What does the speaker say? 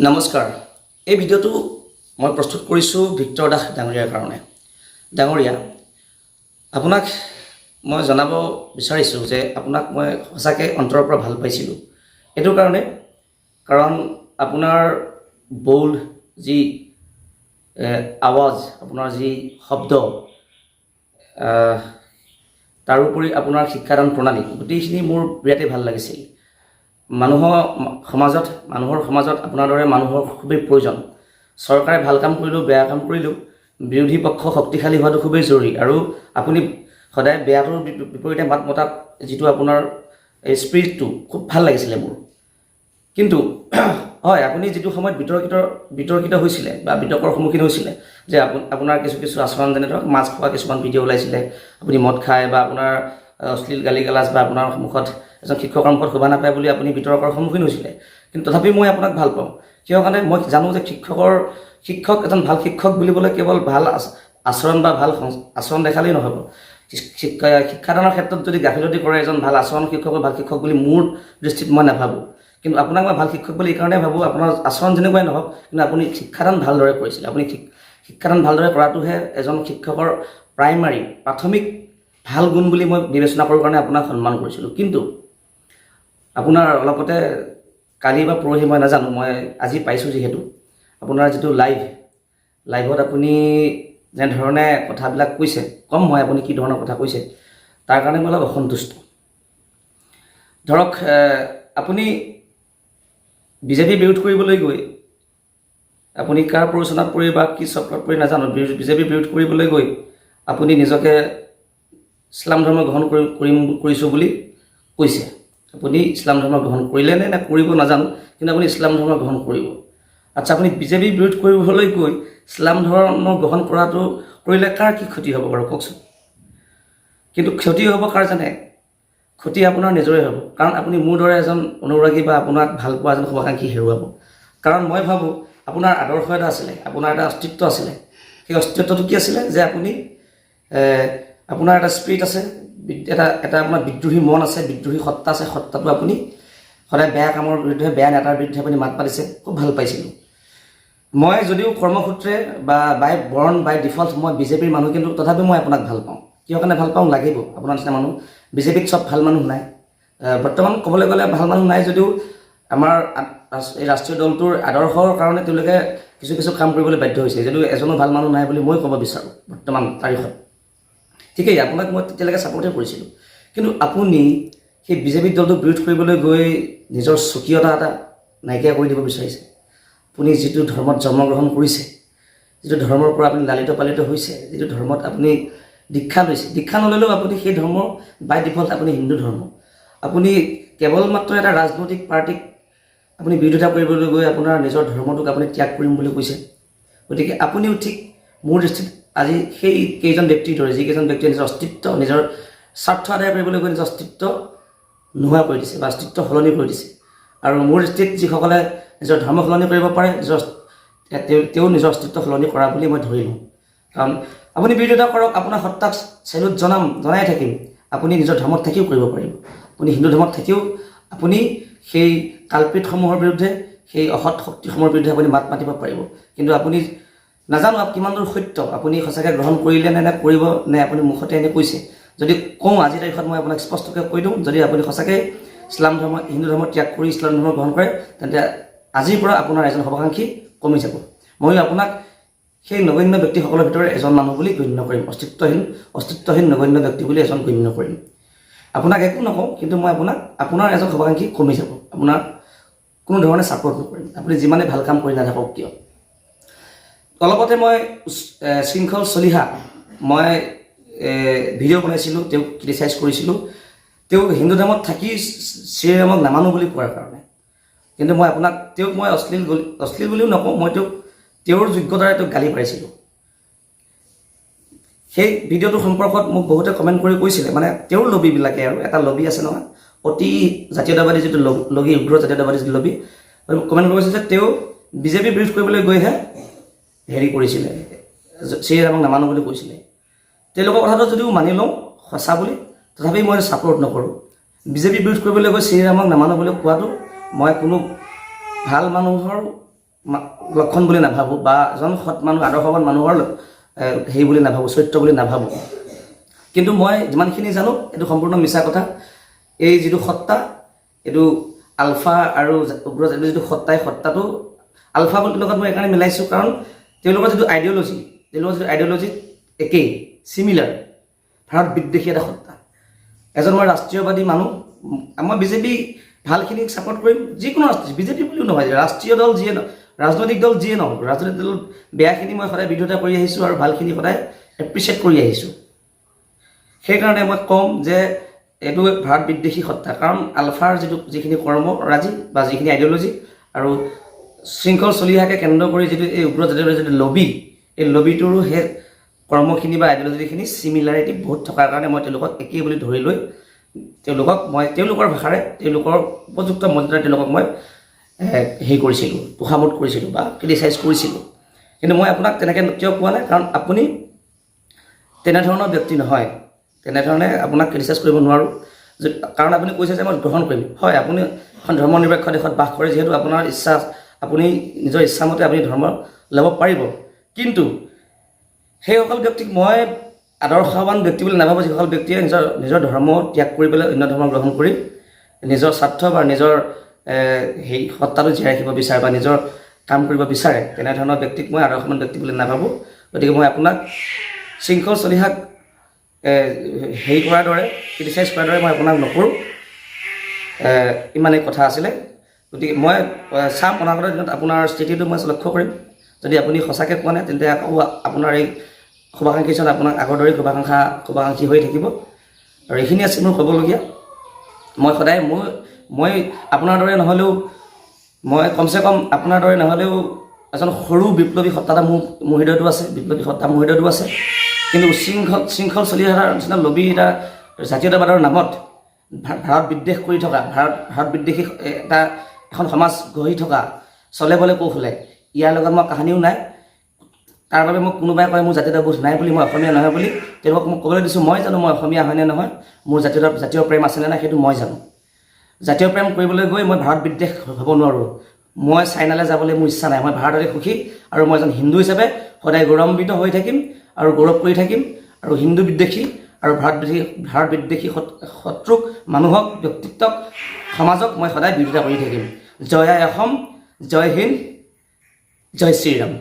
নমস্কাৰ। এই ভিডিঅ'টো মই প্ৰস্তুত কৰিছোঁ ভিক্টৰ দাস ডাঙৰীয়াৰ কাৰণে। ডাঙৰীয়া, আপোনাক মই জনাব বিচাৰিছোঁ যে আপোনাক মই সঁচাকৈ অন্তৰৰ পৰা ভাল পাইছিলোঁ। এইটো কাৰণ আপোনাৰ বোল্ড যি আৱাজ, আপোনাৰ যি শব্দ, তাৰোপৰি আপোনাৰ শিক্ষাদান প্ৰণালী, গোটেইখিনি মোৰ বিৰাটেই ভাল লাগিছিল। মানুহৰ সমাজত আপোনাৰ দৰে মানুহৰ খুবেই প্ৰয়োজন। চৰকাৰে ভাল কাম কৰিলেও বেয়া কাম কৰিলেও বিৰোধী পক্ষ শক্তিশালী হোৱাটো খুবেই জৰুৰী। আৰু আপুনি সদায় বেয়াটোৰ বিপৰীতে মাত মতাত যিটো আপোনাৰ এই স্পিৰিটটো খুব ভাল লাগিছিলে মোৰ। কিন্তু হয়, আপুনি যিটো সময়ত বিতৰ্কিত হৈছিলে বা বিতৰ্কৰ সন্মুখীন হৈছিলে যে আপোনাৰ কিছু আচৰণ, যেনে ধৰক মাছ খোৱা কিছুমান ভিডিঅ' ওলাইছিলে, আপুনি মদ খায় বা আপোনাৰ অশ্লীল গালি গালাজ বা আপোনাৰ মুখত এজন শিক্ষকৰ মুখত শোভা নাপায় বুলি আপুনি বিতৰ্কৰ সন্মুখীন হৈছিলে। কিন্তু তথাপি মই আপোনাক ভাল পাওঁ। কিয় কাৰণে মই জানো যে এজন ভাল শিক্ষক বুলিবলৈ কেৱল ভাল আচৰণ বা ভাল আচৰণ দেখালেই নহ'ব। শিক্ষাদানৰ ক্ষেত্ৰত যদি গাফিলতি কৰে এজন ভাল আচৰণ শিক্ষক ভাল শিক্ষক বুলি মোৰ দৃষ্টিত মই নাভাবোঁ। কিন্তু আপোনাক মই ভাল শিক্ষক বুলি এইকাৰণে ভাবোঁ, আপোনাৰ আচৰণ যেনেকুৱাই নহওক, কিন্তু আপুনি শিক্ষাদান ভালদৰে কৰিছিলে। আপুনি শিক্ষাদান ভালদৰে কৰাটোহে এজন শিক্ষকৰ প্ৰাথমিক ভাল গুণ বুলি মই বিবেচনা কৰোঁ কাৰণে আপোনাক সন্মান কৰিছিলোঁ। কিন্তু আপোনাৰ অলপতে কালি বা পৰহি মই নাজানো, মই আজি পাইছোঁ যিহেতু আপোনাৰ যিটো লাইভত আপুনি যেনেধৰণে কথাবিলাক কৈছে, কম মই আপুনি কি ধৰণৰ কথা কৈছে, তাৰ কাৰণে মই অলপ অসন্তুষ্ট। ধৰক আপুনি বিজেপি বিৰোধ কৰিবলৈ গৈ আপুনি কাৰ প্ৰৰোচনাত পৰি বা কি চক্ৰত পৰি নাজানো, বিজেপি বিৰোধ কৰিবলৈ গৈ আপুনি নিজকে ইছলাম ধৰ্ম গ্ৰহণ কৰিছোঁ বুলি কৈছে। আপুনি ইছলাম ধৰ্ম গ্ৰহণ কৰিলে নে কৰিব নাজানো, কিন্তু আপুনি ইছলাম ধৰ্ম গ্ৰহণ কৰিব। আচ্ছা, আপুনি বিজেপি বিৰোধ কৰিবলৈ গৈ ইছলাম ধৰ্ম গ্ৰহণ কৰিলে কাৰ কি ক্ষতি হ'ব বাৰু কওকচোন? কিন্তু ক্ষতি হ'ব কাৰ জানে? ক্ষতি আপোনাৰ নিজৰে হ'ব। কাৰণ আপুনি মোৰ দৰে এজন অনুৰাগী বা আপোনাক ভাল পোৱা এজন শুভাকাংক্ষী হেৰুৱাব। কাৰণ মই ভাবোঁ আপোনাৰ আদৰ্শ এটা আছিলে, আপোনাৰ এটা অস্তিত্ব আছিলে। সেই অস্তিত্বটো কি আছিলে? যে আপোনাৰ এটা স্পিৰিট আছে, এটা আপোনাৰ বিদ্ৰোহী মন আছে, বিদ্ৰোহী সত্তা আছে। সত্তাটো আপুনি সদায় বেয়া কামৰ বিৰুদ্ধে, বেয়া নেতাৰ বিৰুদ্ধে আপুনি মাত মাতিছে, খুব ভাল পাইছিলোঁ। মই যদিও কৰ্মসূত্ৰে বা বাই ডিফল্ট মই বিজেপিৰ মানুহ, কিন্তু তথাপি মই আপোনাক ভাল পাওঁ। কিয় কাৰণে ভাল পাওঁ? লাগিব আপোনাৰ নিচিনা মানুহ। বিজেপিত চব ভাল মানুহ নাই। বৰ্তমান ক'বলৈ গ'লে ভাল মানুহ নাই যদিও আমাৰ এই ৰাষ্ট্ৰীয় দলটোৰ আদৰ্শৰ কাৰণে তেওঁলোকে কিছু কাম কৰিবলৈ বাধ্য হৈছে, যদিও এজনো ভাল মানুহ নাই বুলি মই ক'ব বিচাৰোঁ বৰ্তমান তাৰিখত। ঠিকেই, আপোনাক মই তেতিয়ালৈকে ছাপোৰ্টে কৰিছিলোঁ। কিন্তু আপুনি সেই বিজেপি দলটোক বিৰোধ কৰিবলৈ গৈ নিজৰ স্বকীয়তা এটা নাইকিয়া কৰি দিব বিচাৰিছে। আপুনি যিটো ধৰ্মত জন্মগ্ৰহণ কৰিছে, যিটো ধৰ্মৰ পৰা আপুনি লালিত পালিত হৈছে, যিটো ধৰ্মত আপুনি দীক্ষা লৈছে, দীক্ষা নল'লেও আপুনি সেই ধৰ্ম বাই ডিফল্ট আপুনি হিন্দু ধৰ্ম। আপুনি কেৱল মাত্ৰ এটা ৰাজনৈতিক পাৰ্টিক আপুনি বিৰোধিতা কৰিবলৈ গৈ আপোনাৰ নিজৰ ধৰ্মটোক আপুনি ত্যাগ কৰিম বুলি কৈছে। গতিকে আপুনিও ঠিক মোৰ দৃষ্টিত আজি সেই কেইজন ব্যক্তিৰ দৰে, যিকেইজন ব্যক্তিয়ে নিজৰ অস্তিত্ব, নিজৰ স্বাৰ্থ আদায় কৰিবলৈ গৈ নিজৰ অস্তিত্ব নোহোৱা কৰি দিছে বা অস্তিত্ব সলনি কৰি দিছে। আৰু মোৰ দৃষ্টিত যিসকলে নিজৰ ধৰ্ম সলনি কৰিব পাৰে, তেওঁ নিজৰ অস্তিত্ব সলনি কৰা বুলি মই ধৰি লওঁ। কাৰণ আপুনি বিৰোধিতা কৰক, আপোনাৰ সত্তাক চেলুট জনাই থাকিম। আপুনি নিজৰ ধৰ্মত থাকিও কৰিব পাৰিব। আপুনি হিন্দু ধৰ্মত থাকিও আপুনি সেই কালপিতসমূহৰ বিৰুদ্ধে, সেই অসৎ শক্তিসমূহৰ বিৰুদ্ধে আপুনি মাত মাতিব পাৰিব। কিন্তু আপুনি নাজানো কিমান দূৰ সত্য, আপুনি সঁচাকৈ গ্ৰহণ কৰিলে নে কৰিব, নে আপুনি মুখতে এনে কৈছে। যদি কওঁ আজিৰ তাৰিখত মই আপোনাক স্পষ্টকৈ কৈ দিওঁ, যদি আপুনি সঁচাকৈ হিন্দু ধৰ্ম ত্যাগ কৰি ইছলাম ধৰ্ম গ্ৰহণ কৰে, তেন্তে আজিৰ পৰা আপোনাৰ এজন শুভাকাংক্ষী কমি যাব। ময়ো আপোনাক সেই নগণ্য ব্যক্তিসকলৰ ভিতৰত এজন মানুহ বুলি গণ্য কৰিম, অস্তিত্বহীন নগণ্য ব্যক্তি বুলি এজন গণ্য কৰিম। আপোনাক একো নকওঁ, কিন্তু মই আপোনাৰ এজন শুভাকাংক্ষী কমি যাব। আপোনাক কোনো ধৰণে ছাপোৰ্ট নকৰিম, আপুনি যিমানে ভাল কাম কৰি নাথাকক কিয়। অলপতে মই শৃংখল চলিহা মই ভিডিঅ' বনাইছিলোঁ, তেওঁক ক্ৰিটিচাইজ কৰিছিলোঁ, তেওঁ হিন্দু ধৰ্মত থাকি শ্ৰীৰামক নামানো বুলি কোৱাৰ কাৰণে। কিন্তু তেওঁক মই অশ্লীল বুলিও নকওঁ, মই তেওঁৰ যোগ্যতাৰে তেওঁক গালি পাৰিছিলোঁ। সেই ভিডিঅ'টোৰ সম্পৰ্কত মোক বহুতে কমেণ্ট কৰি কৈছিলে, মানে তেওঁৰ লবিবিলাকে, আৰু এটা লবি আছে নহয়, অতি জাতীয়তাবাদী যিটো লবি, উগ্ৰ জাতীয়তাবাদী যিটো লবি, কমেণ্ট কৰিছিল যে তেওঁ বিজেপি বিৰোধ কৰিবলৈ গৈহে কৰিছিলে, শ্ৰীৰামক নামানো বুলি কৈছিলে। তেওঁলোকৰ কথাটো যদিও মানি লওঁ সঁচা বুলি, তথাপি মই ছাপোৰ্ট নকৰোঁ। বিজেপি বিৰোধ কৰিবলৈ গৈ শ্ৰীৰামক নামানো বুলি কোৱাটো মই কোনো ভাল মানুহৰ লক্ষণ বুলি নাভাবোঁ বা এজন সৎ মানুহ আদৰ্শৱান মানুহৰ হেৰি বুলি নাভাবোঁ, চৰিত্ৰ বুলি নাভাবোঁ। কিন্তু মই যিমানখিনি জানো এইটো সম্পূৰ্ণ মিছা কথা। এই যিটো সত্তা, এইটো আলফা আৰু উগ্ৰ যিটো সত্তা, এই সত্তাটো আলফা বুলি লগত মই এইকাৰণে মিলাইছোঁ কাৰণ তেওঁলোকৰ যিটো আইডিঅ'লজি একেই, চিমিলাৰ, ভাৰত বিদ্বেষী এটা সত্তা। এজন মই ৰাষ্ট্ৰীয়বাদী মানুহ, মই বিজেপি ভালখিনিক ছাপৰ্ট কৰিম, যিকোনো বিজেপি বুলিও নহয়, ৰাষ্ট্ৰীয় দল যিয়ে ৰাজনৈতিক দল যিয়ে নহওক, ৰাজনৈতিক দল বেয়াখিনি মই সদায় বিৰোধিতা কৰি আহিছোঁ আৰু ভালখিনি সদায় এপ্ৰিচিয়েট কৰি আহিছোঁ। সেইকাৰণে মই ক'ম যে এইটো ভাৰত বিদ্বেষী সত্তা, কাৰণ আলফাৰ যিখিনি কৰ্মৰাজি বা যিখিনি আইডিঅ'লজি আৰু শৃংখল চলিহাকে কেন্দ্ৰ কৰি যিটো এই উগ্ৰ জাতীয়তাবাদী যিটো লবি, এই লবিটোৰো সেই কৰ্মখিনি বা আইডিঅ'লজিখিনি চিমিলাৰিটি বহুত থকাৰ কাৰণে মই তেওঁলোকক একেই বুলি ধৰি লৈ তেওঁলোকৰ ভাষাৰে তেওঁলোকৰ উপযুক্ত মৰ্যাদাৰে তেওঁলোকক মই হেৰি কৰিছিলোঁ, তোষামোদ কৰিছিলোঁ বা ক্ৰিটিচাইজ কৰিছিলোঁ। কিন্তু মই আপোনাক তেনেকৈ কিয় কোৱা নাই, কাৰণ আপুনি তেনেধৰণৰ ব্যক্তি নহয়, তেনেধৰণে আপোনাক ক্ৰিটিচাইজ কৰিব নোৱাৰোঁ। কাৰণ আপুনি কৈছে যে মই গ্ৰহণ কৰিম। হয়, আপুনি এখন ধৰ্ম নিৰপেক্ষ দেশত বাস কৰে, যিহেতু আপোনাৰ ইচ্ছা, আপুনি নিজৰ ইচ্ছামতে আপুনি ধৰ্ম ল'ব পাৰিব। কিন্তু সেইসকল ব্যক্তিক মই আদৰ্শৱান ব্যক্তি বুলি নাভাবোঁ, যিসকল ব্যক্তিয়ে নিজৰ ধৰ্ম ত্যাগ কৰি পেলাই অন্য ধৰ্ম গ্ৰহণ কৰি নিজৰ স্বাৰ্থ বা নিজৰ সেই সত্তাটো জীয়াই ৰাখিব বিচাৰে বা নিজৰ কাম কৰিব বিচাৰে, তেনেধৰণৰ ব্যক্তিক মই আদৰ্শৱান ব্যক্তি বুলি নাভাবোঁ। গতিকে মই আপোনাক শৃংখল চলিহাক হেৰি কৰাৰ দৰে, ক্ৰিটিচাইজ কৰাৰ দৰে মই আপোনাক নকৰোঁ। ইমানেই কথা আছিলে। গতিকে মই চাম অনাগত দিনত আপোনাৰ স্থিতিটো মই লক্ষ্য কৰিম। যদি আপুনি সঁচাকৈ কোৱা নাই, তেন্তে আকৌ আপোনাৰ এই শুভাকাংক্ষী হিচাপে আপোনাক আগৰ দৰেই শুভাকাংক্ষী হৈ থাকিব। আৰু এইখিনি আছিল মোৰ ক'বলগীয়া। মই সদায় মই আপোনাৰ দৰে নহ'লেও, মই কমচে কম আপোনাৰ দৰে নহ'লেও এজন সৰু বিপ্লৱী সত্তা এটা মোৰ হৃদয়তো আছে, বিপ্লৱী সত্তা মোৰ হৃদয়তো আছে। কিন্তু শৃংখল চলি অহাৰ নিচিনা লবি এটা জাতীয়তাবাদৰ নামত ভাৰত বিদ্বেষ কৰি থকা, ভাৰত বিদ্বেষী এখন সমাজ গঢ়ি থকা, চলে বলে কৌশলে, ইয়াৰ লগত মই কাহানিও নাই। তাৰ বাবে মোক কোনোবাই কয় মোৰ জাতীয়তাবোধ নাই বুলি, মই অসমীয়া নহয় বুলি, তেওঁলোকক মোক ক'বলৈ দিছোঁ। মই জানো মই অসমীয়া হয়নে নহয়, মোৰ জাতীয় প্ৰেম আছেনে নাই সেইটো মই জানো। জাতীয় প্ৰেম কৰিবলৈ গৈ মই ভাৰত বিদ্বেষ হ'ব নোৱাৰোঁ। মই চাইনালৈ যাবলৈ মোৰ ইচ্ছা নাই। মই ভাৰততে সুখী আৰু মই এজন হিন্দু হিচাপে সদায় গৌৰৱান্বিত হৈ থাকিম আৰু গৌৰৱ কৰি থাকিম। আৰু হিন্দু বিদ্বেষী আৰু ভাৰত বিদ্বেষী শত্ৰুক, মানুহক, ব্যক্তিত্বক, সমাজক মই সদায় বিৰোধিতা কৰি থাকিম। জয় আই অসম, জয় হিন্দ, জয় শ্ৰীৰাম।